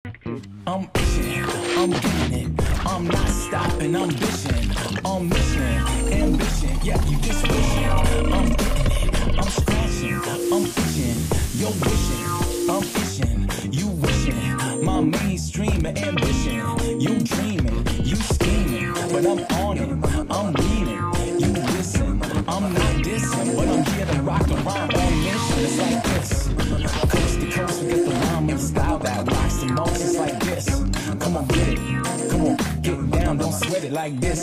I'm itching, I'm getting it, I'm not stopping, I'm bitching, I'm mission, ambition, yeah, you just wishing, I'm getting it, I'm scratching, I'm itching, you're wishing, I'm itching, you wishing, my mainstream ambition, you dreaming, you scheming, but I'm on it, I'm leaning, you listen, I'm not dissing, but I'm here to rock the rhyme on mission, it's like this, coast to coast, we get the rhyme and style that rocks the most, it's like this, come on, get it, come on, get down, don't sweat it like this.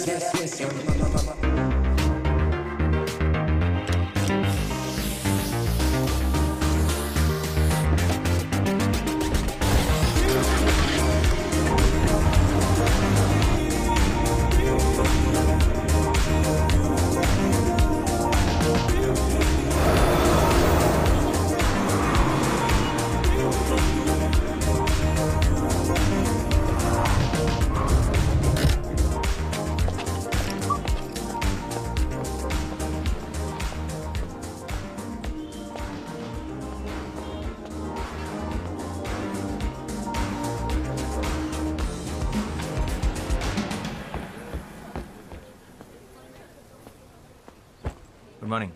Good morning.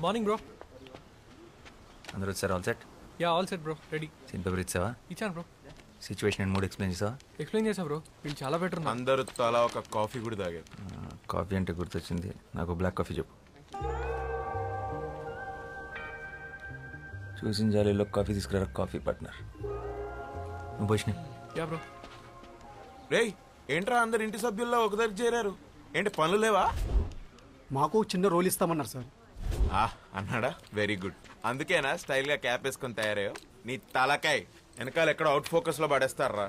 Morning bro. అందరూ వచ్చారు? All set? Yeah all set bro, ready. Scene paper ఇచ్చావా? ఇచ్చాను bro. Situation and mood explain చేసావా? Explain చేసా bro, వీళ్ళు చాలా better ఉన్నారు. అందరూ తలా ఒక కాఫీ కూడా తాగారు. కాఫీ అంటే గుర్తొచ్చింది, నాకు బ్లాక్ కాఫీ చెప్పు. చూసిన జాలీలో కాఫీ తీసుకురా కాఫీ పార్ట్నర్. నువ్వు పోషినా? Yeah bro. రేయ్ ఏంట్రా అందరు ఇంటి సభ్యుల్లో ఒక దగ్గర చేరారు, ఏంటి పనులు లేవా? మాకు చిన్న రోల్ ఇస్తామన్నారు సార్. అన్నాడా? Very good. అందుకేనా స్టైల్ గా క్యాప్ వేసుకొని తయారయ్యో? నీ తలకాయ్ వెనకాల ఎక్కడ అవుట్ ఫోకస్ లో పడేస్తారా?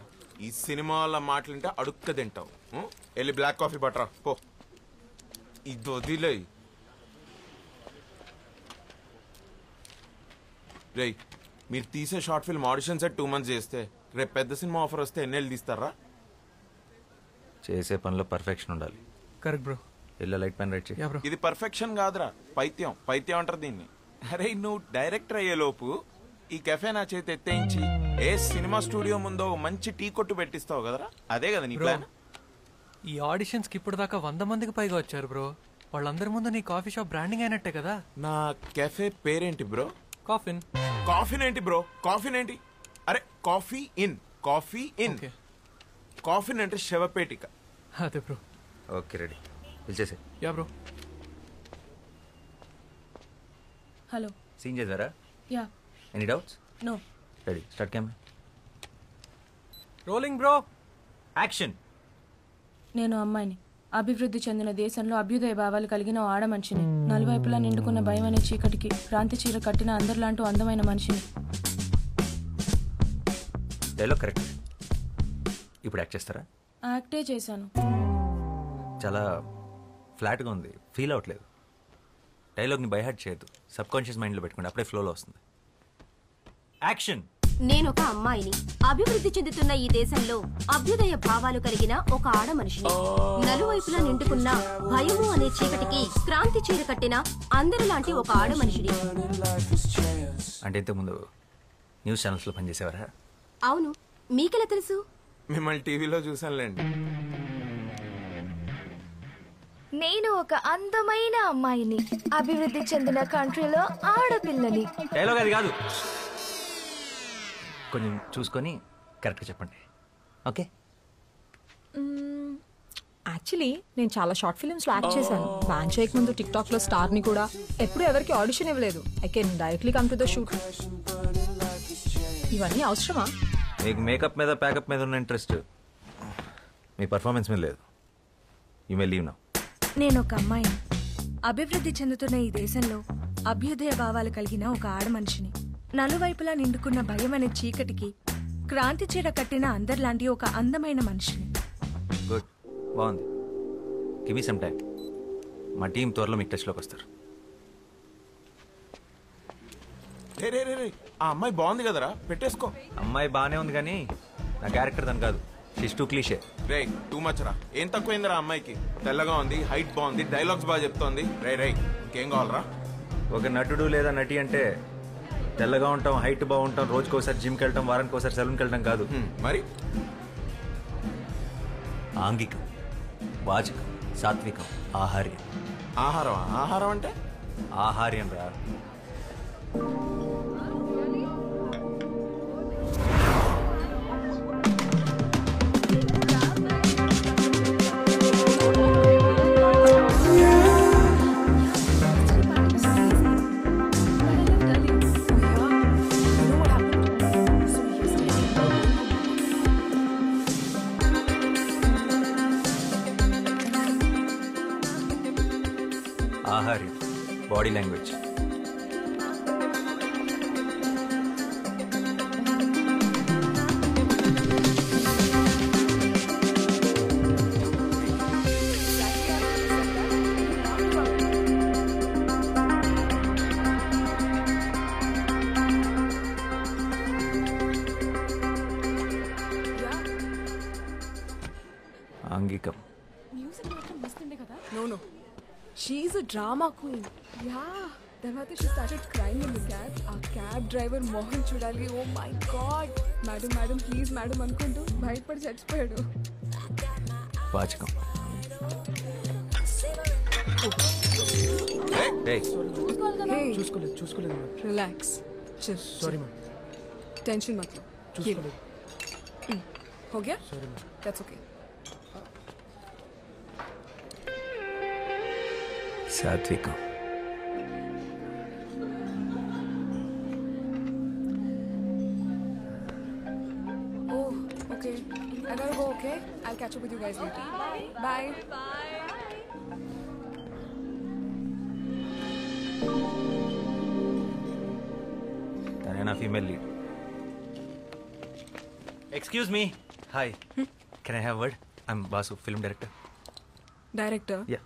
ఈ సినిమా వాళ్ళ మాటలుంటే అడుక్క తింటావు. వెళ్ళి బ్లాక్ కాఫీ పట్టరా పో. ఇది వదిలే. రేయ్ మీరు తీసే short film audition set 2 months చేస్తే రేపు పెద్ద సినిమా ఆఫర్ వస్తే ఎన్నేళ్ళు తీస్తారా? చేసే పనిలో పర్ఫెక్షన్ ఉండాలి. Correct bro. Yellow light pen write చేయి. Yeah bro. ఇది పర్ఫెక్షన్ కాదురా, పైత్యం. పైత్యం అంటారు దీన్ని. అరే నువ్వు డైరెక్టర్ అయ్యే లోపు ఈ కెఫే నా చేతి ఎత్తేయించి ఏ సినిమా స్టూడియో ముందో మంచి టీ కొట్టు పెట్టిస్తావు కదరా, అదే కదా నీ ప్లాన్? ఈ ఆడిషన్స్ కి ఇప్పుడు దాకా 100 మందికి పైగా వచ్చారు బ్రో. వాళ్ళందరి ముందు నీ కాఫీ షాప్ బ్రాండింగ్ అయినట్టే కదా. నా కెఫే పేరేంటి బ్రో? కాఫిన్. కాఫీన్ ఏంటి బ్రో? కాఫీన్ ఏంటి? అరే coffee in, coffee in. Coffin అంటే శవపేటిక. అదే బ్రో. ఓకే రెడీ, పిలిచేసే. Yeah bro. హలో. సీన్ చేద్దారా? Yeah. Any doubts? No. Ready, start camera. Rolling bro. Action. నేను అమ్మాయిని, అభివృద్ధి చెందిన దేశంలో అభ్యుదయ భావాలు కలిగిన ఓ ఆడ మనిషిని, నలువైపులా నిండుకున్న భయం అనే చీకటికి క్రాంతి చీర కట్టిన అందరిలాంటి అందమైన మనిషిని. Dialogue correct. ఇప్పుడు యాక్ట్ చేస్తారా? యాక్టే చేశాను. చాలా ఫ్లాట్గా ఉంది, ఫీల్ అవ్వట్లేదు. డైలాగ్ని బైహార్ట్ చేయొద్దు, సబ్ కాన్షియస్ మైండ్లో పెట్టుకోండి, అప్పుడే ఫ్లోలో వస్తుంది. యాక్షన్. నేను ఒక అమ్మాయిని, అభివృద్ధి చెందుతున్న ఈ దేశంలో అభ్యుదయ భావాలు కలిగిన ఒక ఆడ మనిషిని, నలువైపులా నిండుకున్న భయము అనే చీకటికి క్రాంతి చీర కట్టిన అందరిలాంటి ఒక ఆడ మనిషిని. అంటే ఇంతకుముందు న్యూస్ ఛానల్స్లో పనిచేసేవారా? అవును, మీకెలా తెలుసు? మిమ్మల్ని టీవీలో చూసానులేండి. నేను ఒక అందమైన అమ్మాయిని, అభివృద్ధి చెందిన కంట్రీలో ఆడపిల్లని. డైలాగ్ అది కాదు, కొంచెం చూసుకొని కరెక్ట్గా చెప్పండి. ఓకే. యాక్చువల్లీ నేను చాలా షార్ట్ ఫిల్మ్స్లో యాక్ట్ చేశాను. బ్యాన్ చేయకముందు టిక్టాక్లో స్టార్ని కూడా. ఎప్పుడు ఎవరికి ఆడిషన్ ఇవ్వలేదు. I can directly come to the shoot. ఇవన్నీ అవసరమా? మీకు మేకప్ మీద ప్యాకప్ మీద ఉన్న ఇంట్రెస్ట్ మీ పర్ఫార్మెన్స్ మీద లేదు. You may leave now. నేను ఒక అమ్మాయిని, అభివృద్ధి చెందుతున్న ఈ దేశంలో అభ్యుదయ భావాలు కలిగిన ఒక ఆడ మనిషిని, నలువైపులా నిండుకున్న భయం అనే చీకటికి క్రాంతి చీర కట్టిన అందరిలాంటి ఒక అందమైన మనిషిని. గుడ్, బాగుంది. Give me some time. మా టీం త్వరలో మీకు టచ్లోకి వస్తారు. రే రే రే రే, ఆ అమ్మాయి బాగుంది కదరా, పెట్టేసుకో. అమ్మాయి బాగానే ఉంది కానీ నా క్యారెక్టర్ దాని కాదు. She's too cliche. రే టూ మచ్ రా. ఏం తక్కువైందిరా అమ్మాయికి? తెల్లగా ఉంది, హైట్ బాగుంది, డైలాగ్స్ బాగా చెప్తోంది. రే రే ఇంకేం కావాలరా? ఒక నటుడు లేదా నటి అంటే తెల్లగా ఉంటాం, హైట్ బాగుంటాం, రోజుకి ఒకసారి జిమ్కి వెళ్ళటం, వారానికి ఒకసారి సెలూన్కి వెళ్ళటం కాదు. మరి ఆంగికం, వాచకం, సాత్వికం, ఆహార్యం. ఆహారం ఆహారం అంటే ఆహార్యం రా. ఆహార్యం, బాడీ లాంగ్వేజ్. ఆంగికం. No. She's a drama queen. Yeah. తర్వాత she started crying in the cab. ఆ క్యాబ్ డ్రైవర్ మోహన్ చూడాలి. Oh my god. Madam please madam అనుకుంటూ బయటపడి చచ్చిపోయాడు. వాచకం. చూసుకోలేదు. రిలాక్స్. Sorry ma'am. టెన్షన్ మत लो. చూసుకోలేదు. हो गया? That's okay. సాత్వికం. Oh, okay. I gotta go, okay? I'll catch up with you guys later. Bye. తనే నా female lead. Excuse me. Hi, can I have word? I'm boss, film director. Director? Yeah.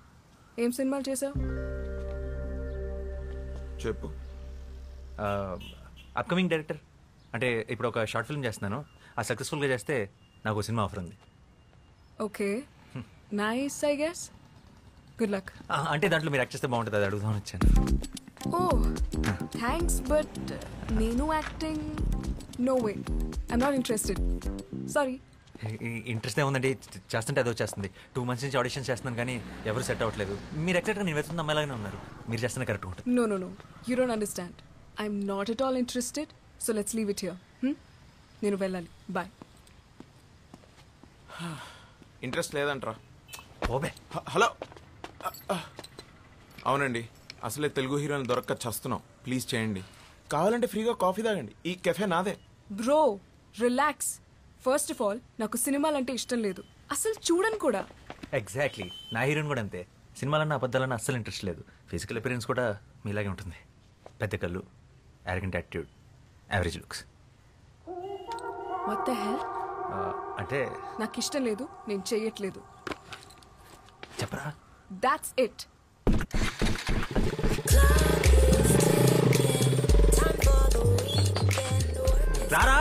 ఏం సినిమాలు చేసావు? చెప్పు. Upcoming director. అంటే ఇప్పుడు ఒక short film చేస్తున్నాను. ఆ సక్సెస్ఫుల్గా చేస్తే నాకు సినిమా ఆఫర్ ఉంది. Okay, nice I guess. Good luck. అంటే దాంట్లో మీరు యాక్ట్ చేస్తే బాగుంటుంది, అది అడుగుదామని వచ్చాను. ఓ థ్యాంక్స్, బట్ నేను acting no way. I'm not interested, sorry. Interest ఏముందండి, చేస్తుంటే అదో చేస్తుంది. 2 months నుంచి ఆడిషన్స్ చేస్తున్నాను కానీ ఎవరు సెట్ అవ్వట్లేదు. మీరు ఎగ్జాక్ట్గా నేను వెళ్తున్న అమ్మాయిలాగానే ఉన్నారు. మీరు చేస్తున్న కరెక్ట్ ఉంటుంది. No you don't understand. I'm not at all interested, so let's leave it here. నేను వెళ్ళాలి, బాయ్. ఇంట్రెస్ట్ లేదంట్రా. ఓబే. హలో. అవునండి, అసలే తెలుగు హీరోని దొరక్క చస్తున్నాం. ప్లీజ్ చేయండి. కావాలంటే ఫ్రీగా కాఫీ తాగండి. ఈ కెఫే నాదే. Bro relax. First of all నాకు సినిమాలంటే ఇష్టం లేదు, అసలు చూడను కూడా. ఎగ్జాక్ట్లీ, నా హీరోయిన్ కూడా అంతే. సినిమాలన్నా అబద్ధాలన్నా అస్సలు ఇంట్రెస్ట్ లేదు. ఫిజికల్ అపిరెన్స్ కూడా మీలాగే ఉంటుంది. పెద్ద కళ్ళు, arrogant attitude, average looks. What the హెల్? అంటే నాకు ఇష్టం లేదు, నేను చెయ్యట్లేదు. చెప్పరా. That's it. రారా.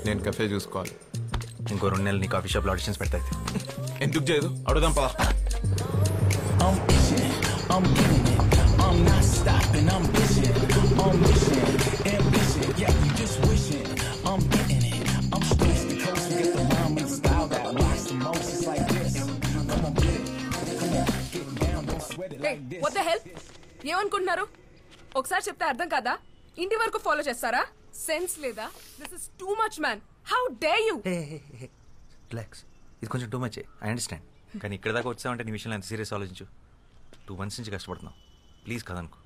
నేను కెఫే చూసుకోవాలి. ఇంకో 2 నెలలు నీ కాఫీ షాప్లో ఆడిషన్స్ పెడతాయి. ఎందుకు చేయదు, అడుగుదాం పా. I'm itching, I'm getting it, I'm not stopping, I'm bitching, I'm wishing, ambition, yeah, you just wishing, I'm getting it, I'm coast to coast, get the rhyme and style that rocks the most, it's like this, come on, get down, don't sweat it like this. What the హెల్? ఏమనుకుంటున్నారు? ఒకసారి చెప్తే అర్థం కాదా? ఇంటి వరకు follow చేస్తారా? Sense లేదా? This is too much man. How dare you? Relax, ఇది కొంచెం టూ మచ్. ఐ అండర్స్టాండ్, కానీ ఇక్కడ దాకా వచ్చావంటే నీ విషయంలో ఎంత సీరియస్ ఆలోచించు. 2 months నుంచి కష్టపడుతున్నావు. ప్లీజ్ కదనుకో.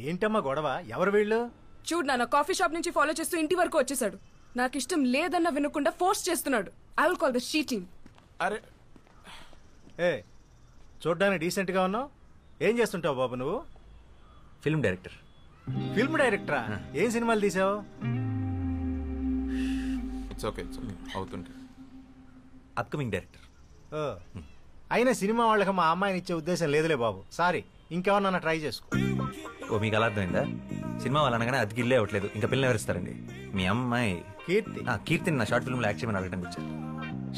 ఏంటమ్మా గొడవ? ఎవరు వీళ్ళు? చూడు, నా కాఫీ షాప్ నుంచి ఫాలో చేస్తూ ఇంటి వరకు వచ్చేసాడు. నాకు ఇష్టం లేదన్న వినకుండా ఫోర్స్ చేస్తున్నాడు. I will call the she team. అరే చూడ్డానికి డీసెంట్ గా ఉన్నావు. ఏం చేస్తుంటావు బాబు నువ్వు? Film director. ఫిల్మ్ డైరెక్టరా? ఏం సినిమాలు తీసావు? ఇట్స్ ఓకే అవుతుంటే. Upcoming director. అయినా సినిమా వాళ్ళకి మా అమ్మాయిని ఇచ్చే ఉద్దేశం లేదులే బాబు, సారీ. ఇంకెవరన్నా ట్రై చేసుకో. ఓ, మీకు అలా అర్థమైందా? సినిమా వాళ్ళు అనగానే అది గిల్లే అవ్వట్లేదు, ఇంకా పిల్లలు ఎవరిస్తారండి? మీ అమ్మాయి కీర్తి. కీర్తిని నా షార్ట్ ఫిల్మ్లో యాక్ట్ చేయమని అడగడానికి వచ్చారు.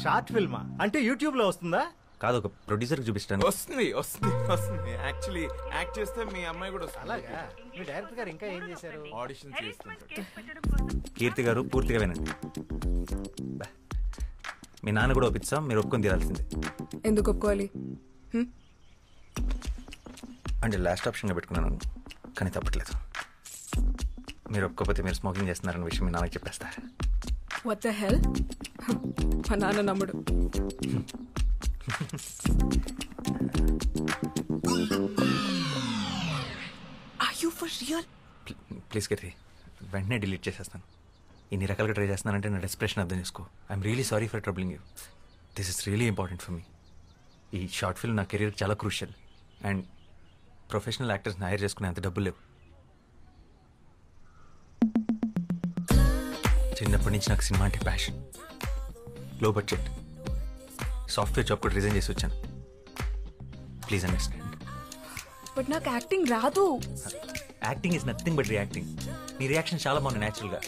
షార్ట్ ఫిల్మా? అంటే యూట్యూబ్ లో వస్తుందా? కాదు ఒక ప్రొడ్యూసర్కి చూపిస్తాను. వస్తుంది వస్తుంది వస్తుంది. యాక్చువల్లీ యాక్ట్ చేస్తే మీ అమ్మాయి కూడా వస్తుంది. అలాగా మీ డైరెక్టర్ గారు ఇంకా ఏం చేశారు? ఆడిషన్ చేస్తుంటారు. కీర్తి గారు పూర్తిగా వినండి. బా. మీ నాన్న కూడా ఒప్పిస్తాం, మీరు ఒప్పుకొని తీరాల్సిందే. ఎందుకు ఒప్పుకోవాలి? అంటే లాస్ట్ ఆప్షన్గా పెట్టుకున్నాను, కానీ తప్పట్లేదు. మీరు ఒప్పుకోకపోతే మీరు స్మోకింగ్ చేస్తున్నారన్న విషయం మీ నాన్నకి చెప్పేస్తా. What the hell? మా నాన్న నమ్ముడు. Are you for real? Please Keerthi, వెంటనే డిలీట్ చేసేస్తాను. ఇన్ని రకాలుగా ట్రై చేస్తున్నానంటే నా డెస్ప్రెషన్ అర్థం చేసుకో. I'm really sorry for troubling you. This is really important for me. ఈ షార్ట్ ఫిల్మ్ నా కెరీర్ చాలా క్రూషియల్. అండ్ ప్రొఫెషనల్ యాక్టర్స్ని హైర్ చేసుకునే అంత డబ్బులు లేవు. చిన్నప్పటి నుంచి నాకు సినిమా అంటే passion. Low budget software job కూడా రిజైన్ చేసి వచ్చాను. Please understand. బట్ నాకు యాక్టింగ్ రాదు. Acting is nothing but reacting. నీ రియాక్షన్ చాలా బాగుంది న్యాచురల్గా.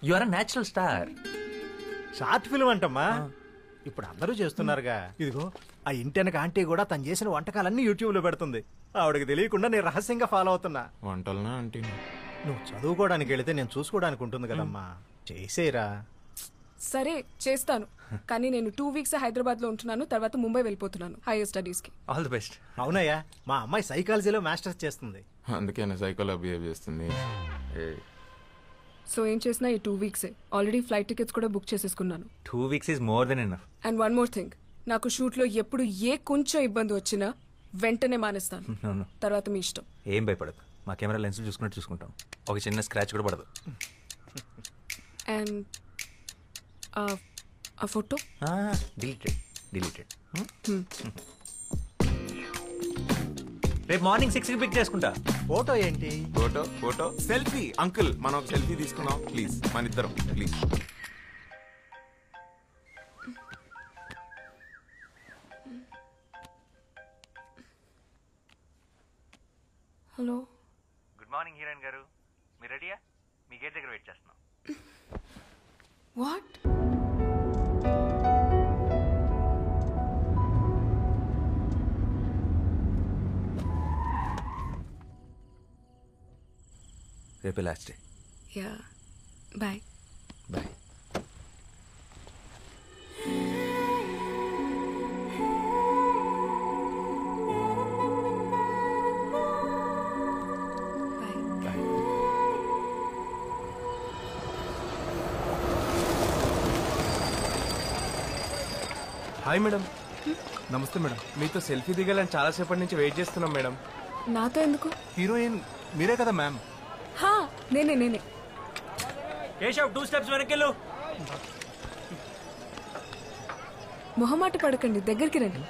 You are a natural star. Short film అంటమ్మా, ఇప్పుడు అందరూ చేస్తున్నారుగా. ఇదిగో ఆ ఇంటెనక ఆంటీ కూడా తను చేసిన వంటకాలన్నీ యూట్యూబ్లో పెడుతుంది. ఆవిడకి తెలియకుండా నేను రహస్యంగా ఫాలో అవుతున్నా. వంటలనా ఆంటీ? నువ్వు చదువుకోవడానికి వెళితే నేను చూసుకోవడానికి ఉంటుంది కదమ్మా. చేసేరా. సరే చేస్తాను, కానీ నేను 2 weeks హైదరాబాద్ లో ఉంటున్నాను. తర్వాత ముంబై వెళ్ళిపోతున్నాను హైయర్ స్టడీస్ కి. All the best. అవునయ్యా, మా అమ్మాయి సైకాలజీలో మాస్టర్స్ చేస్తుంది. అందుకే సైకోలో బిహేవ్ చేస్తుంది. సో ఏం చేసినా ఈ 2 weeks ఆల్రెడీ ఫ్లైట్ టికెట్స్ కూడా బుక్ చేసేసుకున్నాను. 2 weeks is more than enough. And one more thing, నాకు షూట్ లో ఎప్పుడు ఏ కొంచెం ఇబ్బంది వచ్చినా వెంటనే మానేస్తాను. No. తర్వాత మీ ఇష్టం. ఏం భయపడదు, మా కెమెరా లెన్స్ చూసుకున్నట్టు చూసుకుంటాం. ఒక చిన్న స్క్రాచ్ కూడా పడదు. అండ్ ఆ ఫోటో డిలీటెడ్. రేపు మార్నింగ్ 6కి పిక్ చేసుకుంటా. ఫోటో ఏంటి? Photo selfie. అంకుల్ మనం ఒక సెల్ఫీ తీసుకున్నాం ప్లీజ్, మన ఇద్దరం please. Hello. Good morning heroine గారు, మీరు రెడీయా? మీ గేట్ దగ్గర వెయిట్ చేస్తున్నాం. వాట్? రేపే last day. Yeah, bye. Bye. Hi madam. నమస్తే మేడం. మీతో సెల్ఫీ దిగాలని చాలాసేపటి నుంచి వెయిట్ చేస్తున్నాం మేడం. నాతో ఎందుకు? హీరోయిన్ మీరే కదా మ్యామ్? హా, నేనే. కేశవ్ 2 steps వెనకెళ్ళు. మొహమాట పడకండి, దగ్గరికి రండి.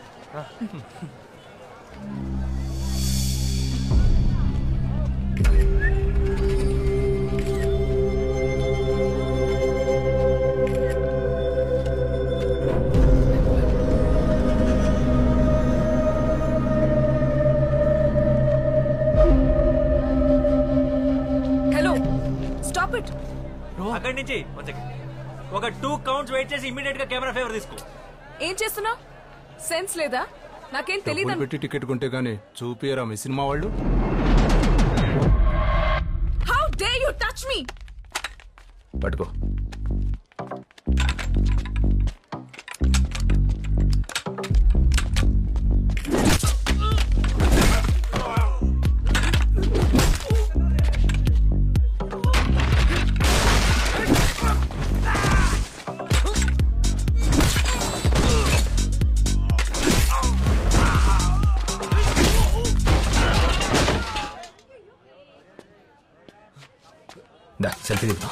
అక్కడి నుంచి ఒక 2 counts వెయిట్ చేసి ఇమీడియట్ గా కెమెరా ఫేవర్ తీసుకో. ఏం చేస్తున్నావు? సెన్స్ లేదా? నాకేం తెలియదు. పెట్టి టికెట్ కొంటే గానీ చూపియరా మీ సినిమా వాళ్ళు? How day you touch me? పట్టుకో. సెల్ఫీ దిగుతాం.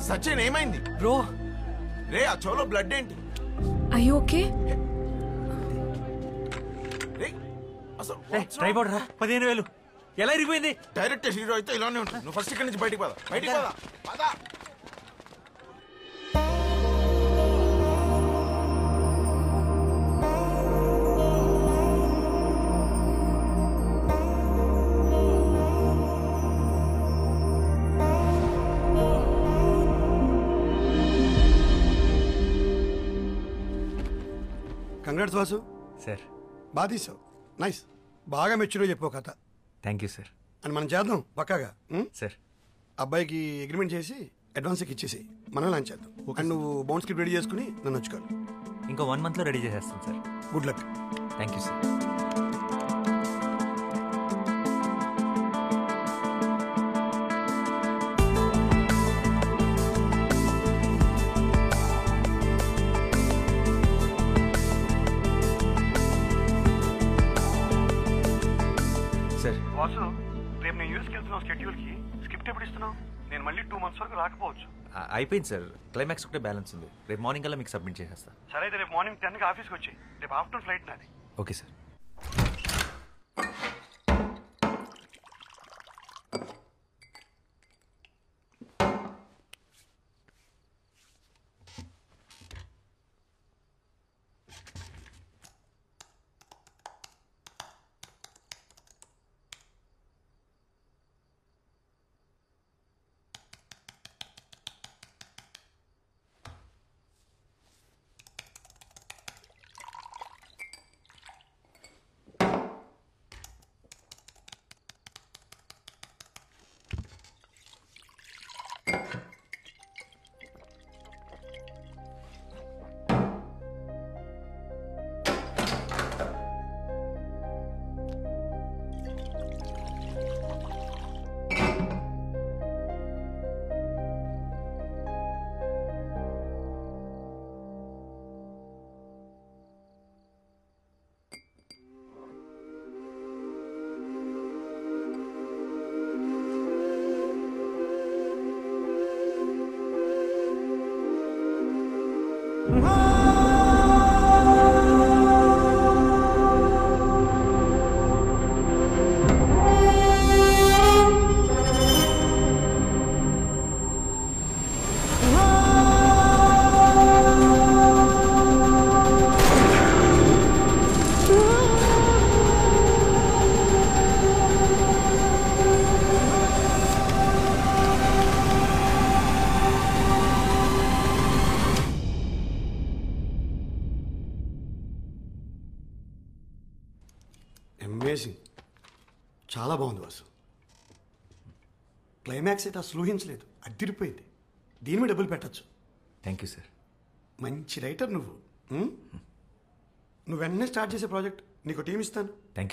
సచిన్ ఏమైంది బ్రో? రే ఆ చెవులో బ్లడ్ ఏంటి? I okay? అసలు ట్రైపాడ్ రా 15,000 ఎలా ఇరిగిపోయింది? డైరెక్ట్ హీరో అయితే ఇలానే ఉంటుంది. నువ్వు ఫస్ట్ ఇక్కడి నుంచి బయటికి పద. బయటికి పద. పద. కంగ్రాట్స్ వాసు. సార్ బాగా తీసావు. నైస్. బాగా మెచ్యూర్గా చెప్పావు కథ. Thank you sir. అని మనం చేద్దాం పక్కాగా. సార్ అబ్బాయికి అగ్రిమెంట్ చేసి అడ్వాన్స్ ఇచ్చేసి మనం లాంచ్ చేద్దాం. అండ్ నువ్వు బౌండ్ స్క్రిప్ట్ రెడీ చేసుకుని నన్ను వచ్చుకోవాలి. ఇంకో 1 monthలో రెడీ చేసేస్తాను sir. Good luck. Thank you sir. Sir Vasu, రేపు నేను యూఎస్కి వెళ్తున్నావు. స్కెడ్యూల్కి స్క్రిప్ట్ ఎప్పుడు ఇస్తున్నావు? నేను మళ్ళీ 2 months వరకు రాకపోవచ్చు. అయిపోయింది సార్. క్లైమాక్స్ ఒకటే బ్యాలెన్స్ ఉంది. రేపు మార్నింగ్ కల్లా మీకు సబ్మిట్ చేసేస్తా. సరే అయితే రేపు మార్నింగ్ 10కి ఆఫీస్కి వచ్చి, రేపు ఆఫ్టర్నూన్ ఫ్లైట్ నాది. Okay sir. అమేజింగ్. చాలా బాగుంది వాసు. క్లైమాక్స్ అయితే అసలు ఊహించలేదు. అదిరిపోయింది. దీని మీద డబ్బులు పెట్టచ్చు. Thank you sir. మంచి రైటర్ నువ్వు. నువ్వు వెంటనే స్టార్ట్ చేసే ప్రాజెక్ట్ నీకు టీం ఇస్తాను. Thank you